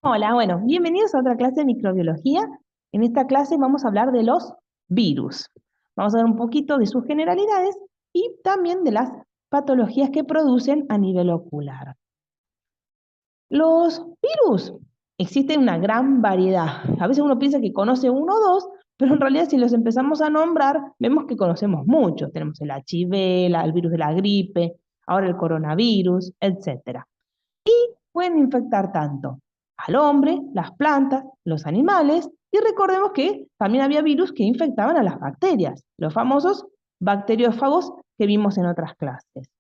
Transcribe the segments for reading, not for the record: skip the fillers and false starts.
Hola, bueno, bienvenidos a otra clase de microbiología. En esta clase vamos a hablar de los virus. Vamos a ver un poquito de sus generalidades y también de las patologías que producen a nivel ocular. Los virus, existen una gran variedad. A veces uno piensa que conoce uno o dos, pero en realidad si los empezamos a nombrar, vemos que conocemos muchos. Tenemos el HIV, el virus de la gripe, ahora el coronavirus, etc. Pueden infectar tanto al hombre, las plantas, los animales, y recordemos que también había virus que infectaban a las bacterias, los famosos bacteriófagos que vimos en otras clases.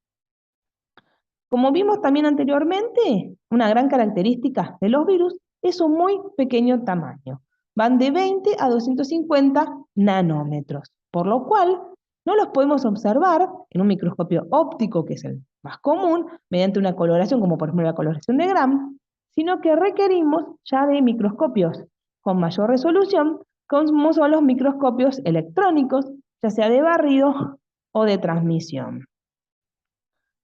Como vimos también anteriormente, una gran característica de los virus es su muy pequeño tamaño. Van de 20 a 250 nanómetros, por lo cual no los podemos observar en un microscopio óptico, que es el más común, mediante una coloración, como por ejemplo la coloración de Gram, sino que requerimos ya de microscopios con mayor resolución, como son los microscopios electrónicos, ya sea de barrido o de transmisión.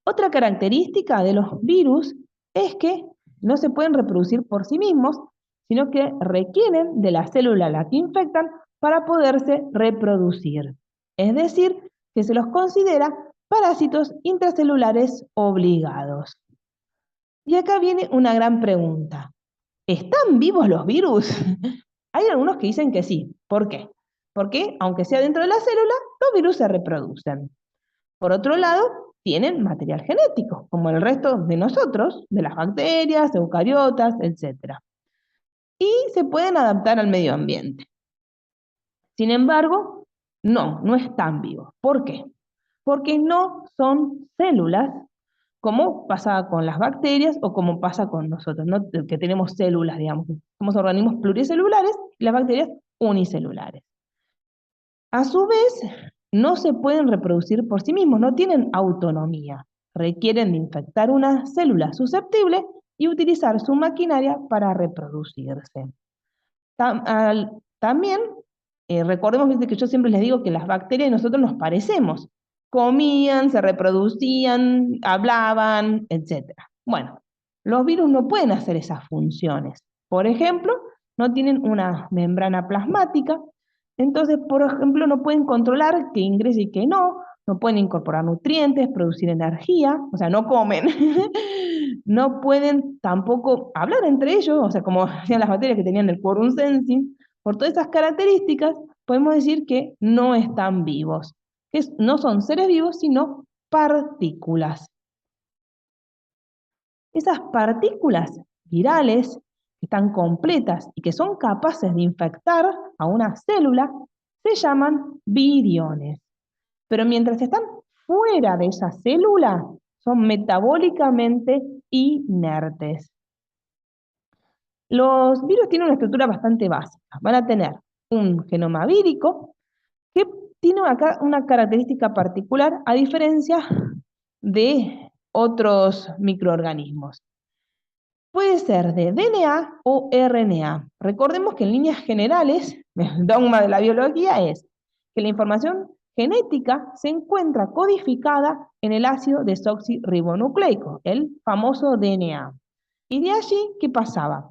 Otra característica de los virus es que no se pueden reproducir por sí mismos, sino que requieren de la célula a la que infectan para poderse reproducir. Es decir, que se los considera parásitos intracelulares obligados. Y acá viene una gran pregunta. ¿Están vivos los virus? Hay algunos que dicen que sí. ¿Por qué? Porque, aunque sea dentro de la célula, los virus se reproducen. Por otro lado, tienen material genético, como el resto de nosotros, de las bacterias, eucariotas, etc. Y se pueden adaptar al medio ambiente. Sin embargo, no están vivos. ¿Por qué? Porque no son células, como pasa con las bacterias o como pasa con nosotros, ¿no? Que tenemos células, digamos. Somos organismos pluricelulares y las bacterias unicelulares. A su vez, no se pueden reproducir por sí mismos, no tienen autonomía. Requieren de infectar una célula susceptible y utilizar su maquinaria para reproducirse. También, recordemos ¿viste? Que yo siempre les digo que las bacterias y nosotros nos parecemos. Comían, se reproducían, hablaban, etc. Bueno, los virus no pueden hacer esas funciones. Por ejemplo, no tienen una membrana plasmática, entonces, por ejemplo, no pueden controlar qué ingresa y qué no pueden incorporar nutrientes, producir energía, o sea, no comen. No pueden tampoco hablar entre ellos, o sea, como hacían las bacterias que tenían el quorum sensing. Por todas esas características, podemos decir que no están vivos, no son seres vivos, sino partículas. Esas partículas virales que están completas y que son capaces de infectar a una célula se llaman viriones. Pero mientras están fuera de esa célula, son metabólicamente inertes. Los virus tienen una estructura bastante básica. Van a tener un genoma vírico que tiene acá una característica particular a diferencia de otros microorganismos. Puede ser de DNA o RNA. Recordemos que en líneas generales, el dogma de la biología es que la información genética se encuentra codificada en el ácido desoxirribonucleico, el famoso DNA. Y de allí, ¿qué pasaba?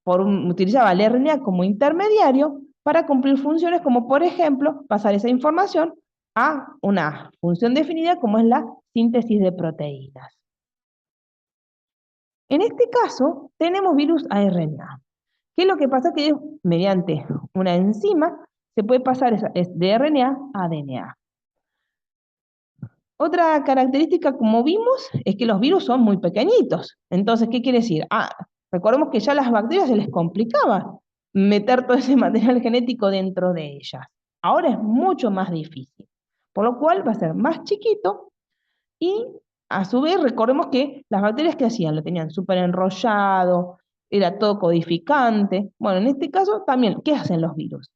Utilizaba el RNA como intermediario para cumplir funciones como, por ejemplo, pasar esa información a una función definida como es la síntesis de proteínas. En este caso, tenemos virus a RNA. ¿Qué es lo que pasa? Que mediante una enzima se puede pasar de RNA a DNA. Otra característica, como vimos, es que los virus son muy pequeñitos. Entonces, ¿qué quiere decir? Recordemos que ya a las bacterias se les complicaba meter todo ese material genético dentro de ellas. Ahora es mucho más difícil. Por lo cual va a ser más chiquito y a su vez recordemos que las bacterias que hacían, lo tenían súper enrollado, era todo codificante. Bueno, en este caso también, ¿qué hacen los virus?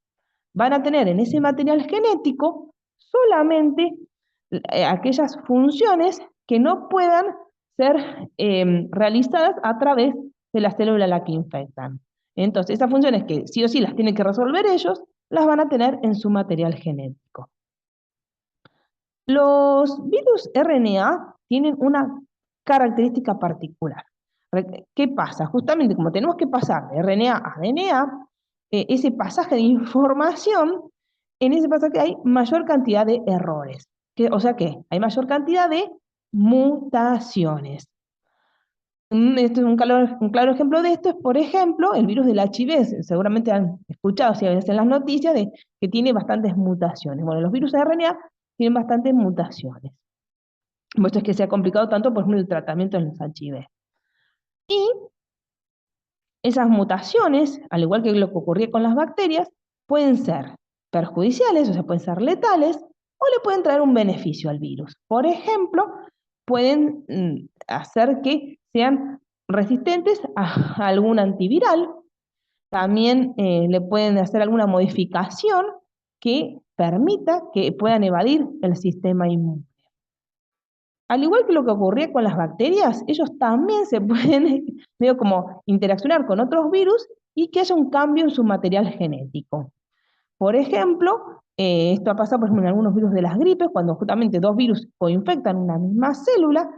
Van a tener en ese material genético solamente aquellas funciones que no puedan ser realizadas a través de la célula a la que infectan. Entonces, esas funciones que sí o sí las tienen que resolver ellos, las van a tener en su material genético. Los virus RNA tienen una característica particular. ¿Qué pasa? Justamente como tenemos que pasar de RNA a DNA, ese pasaje de información, en ese pasaje hay mayor cantidad de errores. O sea que hay mayor cantidad de mutaciones. Esto es un claro ejemplo de esto es, por ejemplo, el virus del HIV. Seguramente han escuchado, si a veces en las noticias, de que tiene bastantes mutaciones. Bueno, los virus de RNA tienen bastantes mutaciones. Por esto es que se ha complicado tanto, por ejemplo, el tratamiento en los HIV. Y esas mutaciones, al igual que lo que ocurría con las bacterias, pueden ser perjudiciales, o sea, pueden ser letales, o le pueden traer un beneficio al virus. Por ejemplo, pueden hacer que sean resistentes a algún antiviral. También le pueden hacer alguna modificación que permita que puedan evadir el sistema inmune. Al igual que lo que ocurría con las bacterias, ellos también se pueden medio como interaccionar con otros virus y que haya un cambio en su material genético. Por ejemplo, esto ha pasado por ejemplo, en algunos virus de las gripes, cuando justamente dos virus coinfectan una misma célula,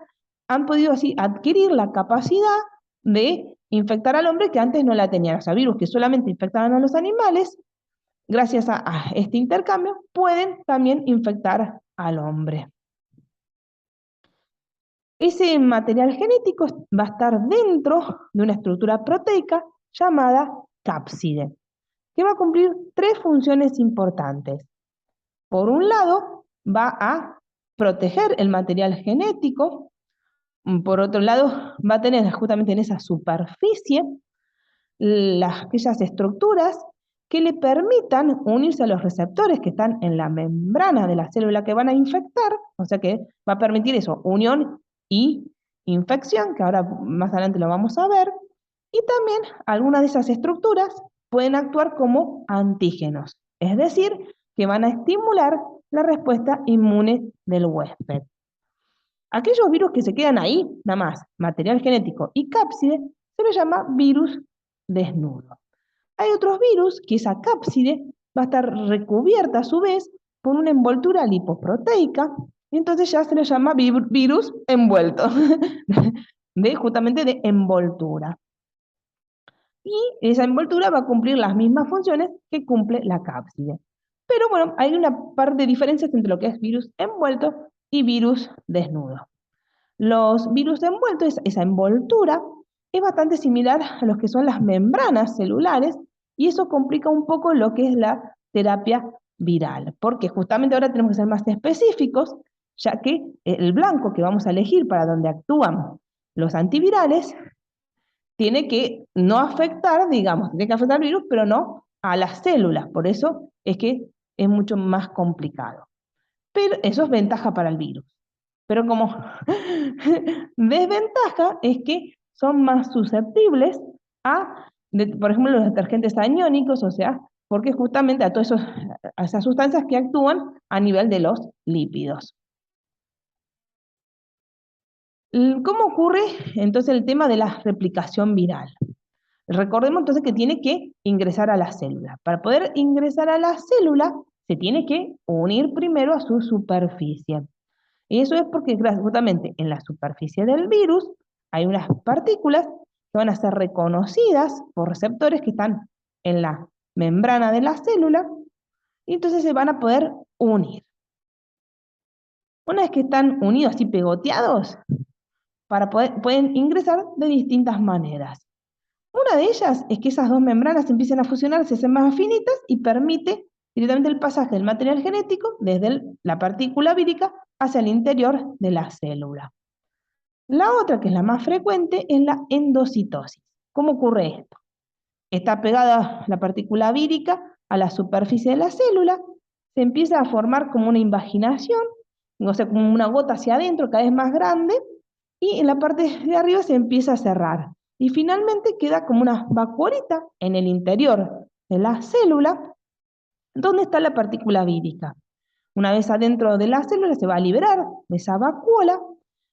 han podido así adquirir la capacidad de infectar al hombre que antes no la tenían. O sea, virus que solamente infectaban a los animales, gracias a este intercambio, pueden también infectar al hombre. Ese material genético va a estar dentro de una estructura proteica llamada cápside, que va a cumplir tres funciones importantes. Por un lado, va a proteger el material genético. Por otro lado, va a tener justamente en esa superficie aquellas estructuras que le permitan unirse a los receptores que están en la membrana de la célula que van a infectar, o sea que va a permitir eso, unión y infección, que ahora más adelante lo vamos a ver, y también algunas de esas estructuras pueden actuar como antígenos, es decir, que van a estimular la respuesta inmune del huésped. Aquellos virus que se quedan ahí, nada más, material genético y cápside, se les llama virus desnudo. Hay otros virus que esa cápside va a estar recubierta a su vez por una envoltura lipoproteica, y entonces ya se le llama virus envuelto, justamente de envoltura. Y esa envoltura va a cumplir las mismas funciones que cumple la cápside. Pero bueno, hay una par de diferencias entre lo que es virus envuelto y virus desnudo. Los virus envueltos, esa envoltura, es bastante similar a los que son las membranas celulares y eso complica un poco lo que es la terapia viral, porque justamente ahora tenemos que ser más específicos, ya que el blanco que vamos a elegir para donde actúan los antivirales tiene que no afectar, digamos, tiene que afectar al virus, pero no a las células, por eso es que es mucho más complicado. Pero eso es ventaja para el virus. Pero como desventaja es que son más susceptibles por ejemplo, los detergentes aniónicos, o sea, porque justamente a esas sustancias que actúan a nivel de los lípidos. ¿Cómo ocurre entonces el tema de la replicación viral? Recordemos entonces que tiene que ingresar a la célula. Para poder ingresar a la célula, se tiene que unir primero a su superficie. Y eso es porque justamente en la superficie del virus hay unas partículas que van a ser reconocidas por receptores que están en la membrana de la célula y entonces se van a poder unir. Una vez que están unidos así pegoteados, pueden ingresar de distintas maneras. Una de ellas es que esas dos membranas empiecen a fusionar, se hacen más finitas y permite directamente el pasaje del material genético desde la partícula vírica hacia el interior de la célula. La otra, que es la más frecuente, es la endocitosis. ¿Cómo ocurre esto? Está pegada la partícula vírica a la superficie de la célula, se empieza a formar como una invaginación, o sea, como una gota hacia adentro, cada vez más grande, y en la parte de arriba se empieza a cerrar. Y finalmente queda como una vacuolita en el interior de la célula, donde está la partícula vírica. Una vez adentro de la célula se va a liberar de esa vacuola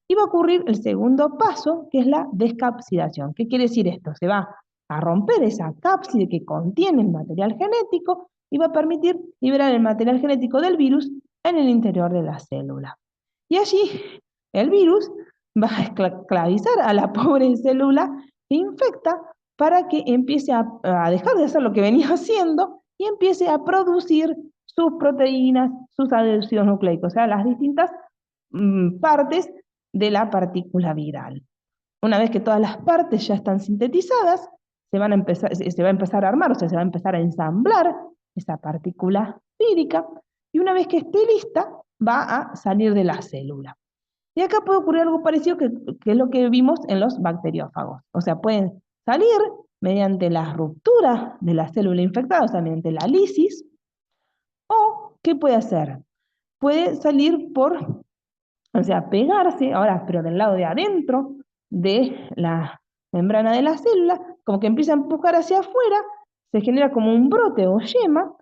y va a ocurrir el segundo paso, que es la descapsidación. ¿Qué quiere decir esto? Se va a romper esa cápside que contiene el material genético y va a permitir liberar el material genético del virus en el interior de la célula. Y allí el virus va a esclavizar a la pobre célula que infecta para que empiece a dejar de hacer lo que venía haciendo y empiece a producir sus proteínas, sus ácidos nucleicos, o sea, las distintas partes de la partícula viral. Una vez que todas las partes ya están sintetizadas, se va a empezar a armar, o sea, se va a empezar a ensamblar esa partícula vírica, y una vez que esté lista, va a salir de la célula. Y acá puede ocurrir algo parecido que es lo que vimos en los bacteriófagos. O sea, pueden salir mediante la ruptura de la célula infectada, o sea, mediante la lisis, o ¿qué puede hacer? Puede salir o sea, pegarse, ahora, pero del lado de adentro de la membrana de la célula, como que empieza a empujar hacia afuera, se genera como un brote o yema,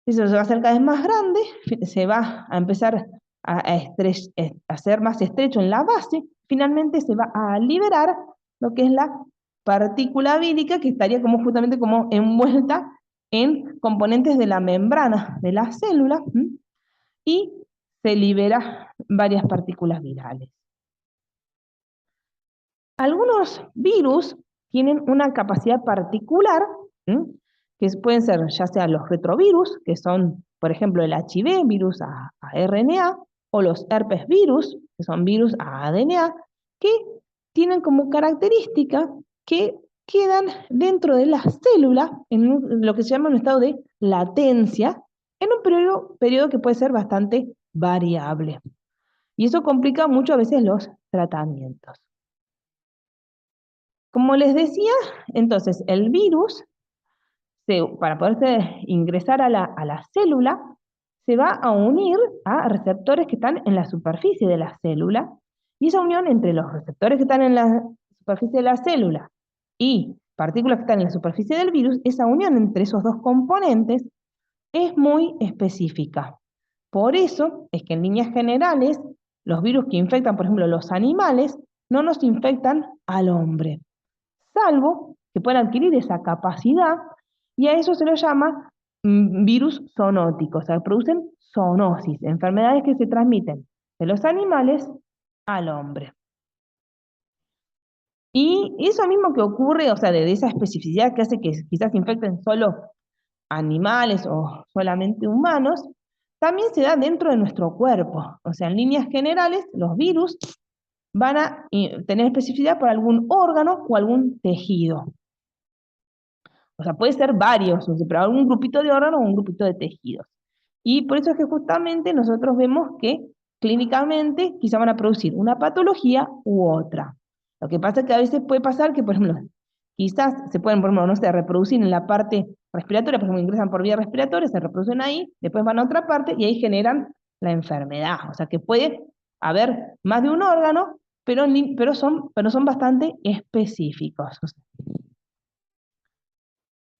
eso se va a hacer cada vez más grande, se va a empezar a ser más estrecho en la base, finalmente se va a liberar lo que es la partícula vírica, que estaría como justamente como envuelta en componentes de la membrana de la célula, y se libera varias partículas virales. Algunos virus tienen una capacidad particular, que pueden ser ya sea los retrovirus, que son, por ejemplo, el HIV, virus a RNA, o los herpes virus, que son virus a ADNA, que tienen como característica que quedan dentro de la célula, en lo que se llama un estado de latencia, en un periodo que puede ser bastante variable. Y eso complica mucho a veces los tratamientos. Como les decía, entonces el virus, para poderse ingresar a la célula, se va a unir a receptores que están en la superficie de la célula, y esa unión entre los receptores que están en la superficie de la célula y partículas que están en la superficie del virus, esa unión entre esos dos componentes es muy específica. Por eso es que en líneas generales, los virus que infectan, por ejemplo, los animales, no nos infectan al hombre, salvo que puedan adquirir esa capacidad, y a eso se lo llama virus zoonóticos, o sea, producen zoonosis, enfermedades que se transmiten de los animales al hombre. Y eso mismo que ocurre, o sea, de esa especificidad que hace que quizás infecten solo animales o solamente humanos, también se da dentro de nuestro cuerpo. O sea, en líneas generales, los virus van a tener especificidad por algún órgano o algún tejido. O sea, puede ser varios, pero algún grupito de órganos o un grupito de tejidos. Y por eso es que justamente nosotros vemos que clínicamente quizá van a producir una patología u otra. Lo que pasa es que a veces puede pasar que, por ejemplo, quizás se pueden, por ejemplo, no sé, reproducir en la parte respiratoria, por ejemplo, ingresan por vía respiratoria, se reproducen ahí, después van a otra parte y ahí generan la enfermedad. O sea que puede haber más de un órgano, pero son bastante específicos.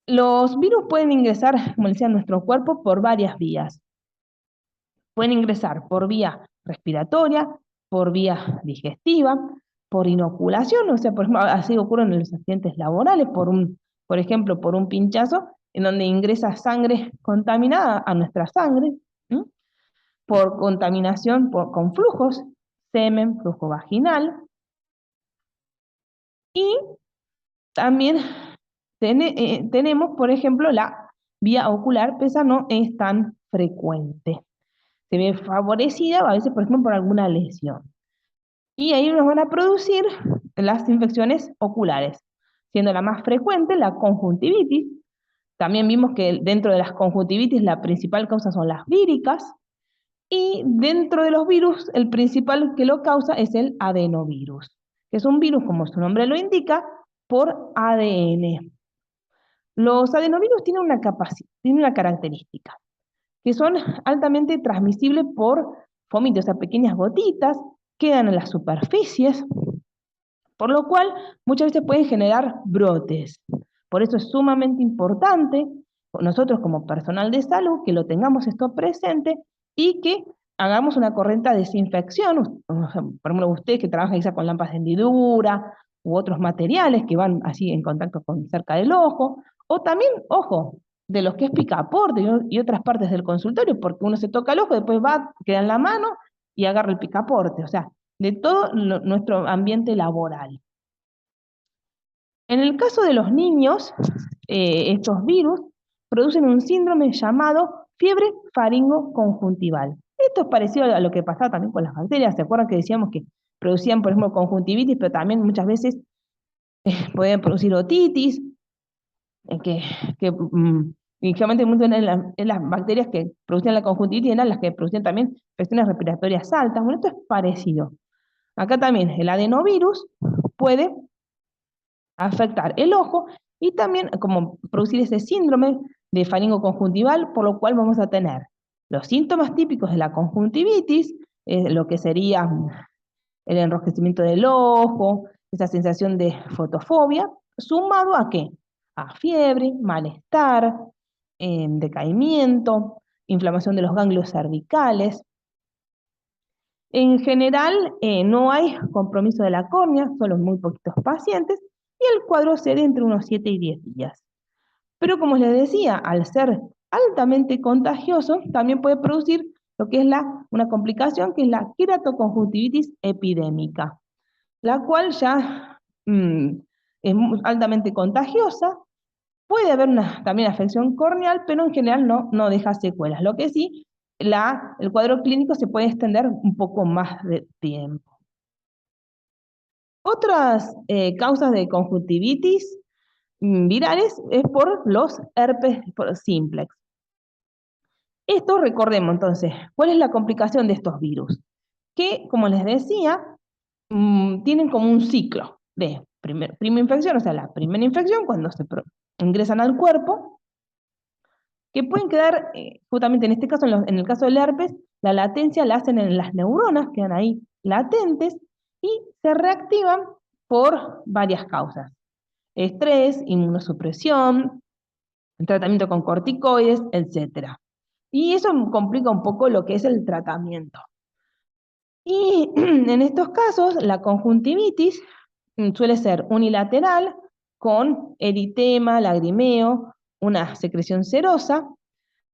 Los virus pueden ingresar, como decía, a nuestro cuerpo por varias vías. Pueden ingresar por vía respiratoria, por vía digestiva, por inoculación, o sea, por ejemplo, así ocurre en los accidentes laborales, por ejemplo, por un pinchazo, en donde ingresa sangre contaminada a nuestra sangre, por contaminación con flujos, semen, flujo vaginal, y también tenemos, por ejemplo, la vía ocular, pero esa no es tan frecuente. Se ve favorecida a veces, por ejemplo, por alguna lesión. Y ahí nos van a producir las infecciones oculares, siendo la más frecuente la conjuntivitis. También vimos que dentro de las conjuntivitis la principal causa son las víricas, y dentro de los virus el principal que lo causa es el adenovirus, que es un virus, como su nombre lo indica, por ADN. Los adenovirus tienen una característica, que son altamente transmisibles por fomites, o sea, pequeñas gotitas, quedan en las superficies, por lo cual muchas veces pueden generar brotes. Por eso es sumamente importante, nosotros como personal de salud, que lo tengamos esto presente y que hagamos una correcta desinfección. Por ejemplo, usted que trabaja quizá con lámparas de hendidura u otros materiales que van así en contacto con cerca del ojo, o también, ojo, de los que es picaporte y otras partes del consultorio, porque uno se toca el ojo, después va, queda en la mano y agarra el picaporte. O sea, de todo nuestro ambiente laboral. En el caso de los niños, estos virus producen un síndrome llamado fiebre faringoconjuntival. Esto es parecido a lo que pasaba también con las bacterias. ¿Se acuerdan que decíamos que producían, por ejemplo, conjuntivitis, pero también muchas veces pueden producir otitis, que, y generalmente en las bacterias que producían la conjuntivitis eran las que producían también infecciones respiratorias altas? Bueno, esto es parecido. Acá también el adenovirus puede afectar el ojo y también como producir ese síndrome de faringoconjuntival, por lo cual vamos a tener los síntomas típicos de la conjuntivitis, lo que sería el enrojecimiento del ojo, esa sensación de fotofobia, sumado ¿a qué? A fiebre, malestar, decaimiento, inflamación de los ganglios cervicales. En general, no hay compromiso de la córnea, solo en muy poquitos pacientes, y el cuadro se da entre unos 7 y 10 días. Pero como les decía, al ser altamente contagioso, también puede producir lo que es una complicación, que es la queratoconjuntivitis epidémica, la cual ya es altamente contagiosa. Puede haber también afección corneal, pero en general no deja secuelas. Lo que sí, el cuadro clínico se puede extender un poco más de tiempo. Otras causas de conjuntivitis virales es por los herpes simplex. Esto recordemos entonces, ¿cuál es la complicación de estos virus? Que, como les decía, tienen como un ciclo de primera infección, o sea, la primera infección cuando ingresan al cuerpo, que pueden quedar, justamente en este caso, en el caso del herpes, la latencia la hacen en las neuronas, quedan ahí latentes, y se reactivan por varias causas: estrés, inmunosupresión, tratamiento con corticoides, etc. Y eso complica un poco lo que es el tratamiento. Y en estos casos, la conjuntivitis suele ser unilateral, con eritema, lagrimeo, una secreción serosa,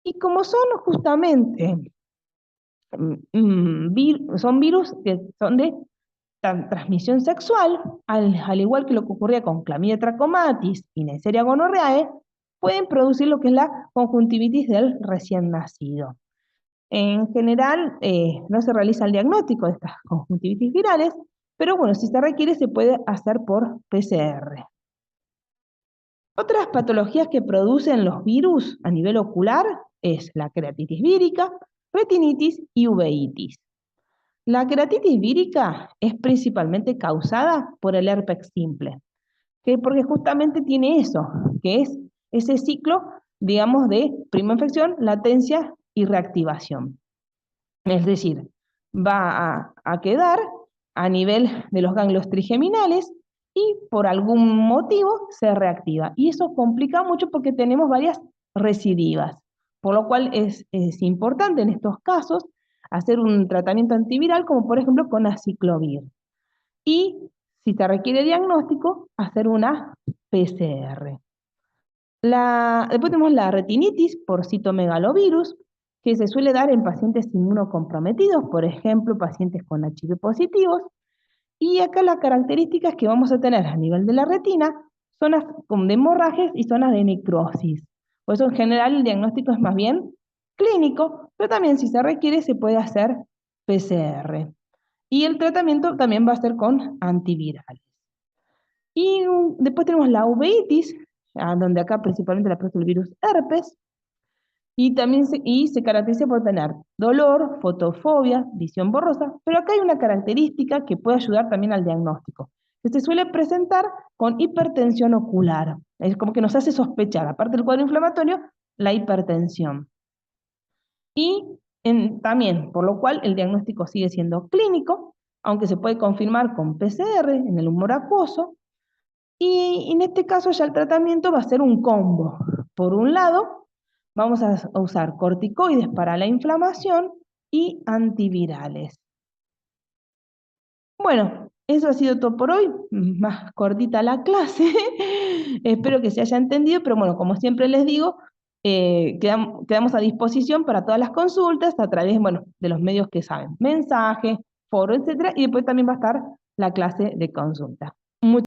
y como son justamente son virus que son de transmisión sexual, al igual que lo que ocurría con Clamidia trachomatis y Neisseria gonorrhoeae, pueden producir lo que es la conjuntivitis del recién nacido. En general, no se realiza el diagnóstico de estas conjuntivitis virales, pero bueno, si se requiere se puede hacer por PCR. Otras patologías que producen los virus a nivel ocular es la queratitis vírica, retinitis y uveitis. La queratitis vírica es principalmente causada por el herpes simple, porque justamente tiene eso, que es ese ciclo, digamos, de primera infección, latencia y reactivación. Es decir, va a quedar a nivel de los ganglios trigeminales y por algún motivo se reactiva. Y eso complica mucho porque tenemos varias recidivas, por lo cual es importante en estos casos hacer un tratamiento antiviral, como por ejemplo con aciclovir. Y si se requiere diagnóstico, hacer una PCR. Después tenemos la retinitis por citomegalovirus, que se suele dar en pacientes inmunocomprometidos, por ejemplo, pacientes con HIV positivos. Y acá las características que vamos a tener a nivel de la retina, zonas de hemorragias y zonas de necrosis. Por eso en general el diagnóstico es más bien clínico, pero también si se requiere se puede hacer PCR. Y el tratamiento también va a ser con antivirales. Y después tenemos la uveitis, donde acá principalmente la produce el virus herpes, y también se caracteriza por tener dolor, fotofobia, visión borrosa, pero acá hay una característica que puede ayudar también al diagnóstico, que se suele presentar con hipertensión ocular. Es como que nos hace sospechar, aparte del cuadro inflamatorio, la hipertensión. Y también, por lo cual el diagnóstico sigue siendo clínico, aunque se puede confirmar con PCR en el humor acuoso, y en este caso ya el tratamiento va a ser un combo. Por un lado, vamos a usar corticoides para la inflamación y antivirales. Bueno, eso ha sido todo por hoy, más cortita la clase. Espero que se haya entendido, pero bueno, como siempre les digo, quedamos a disposición para todas las consultas a través, bueno, de los medios que saben: mensaje, foro, etcétera, y después también va a estar la clase de consulta.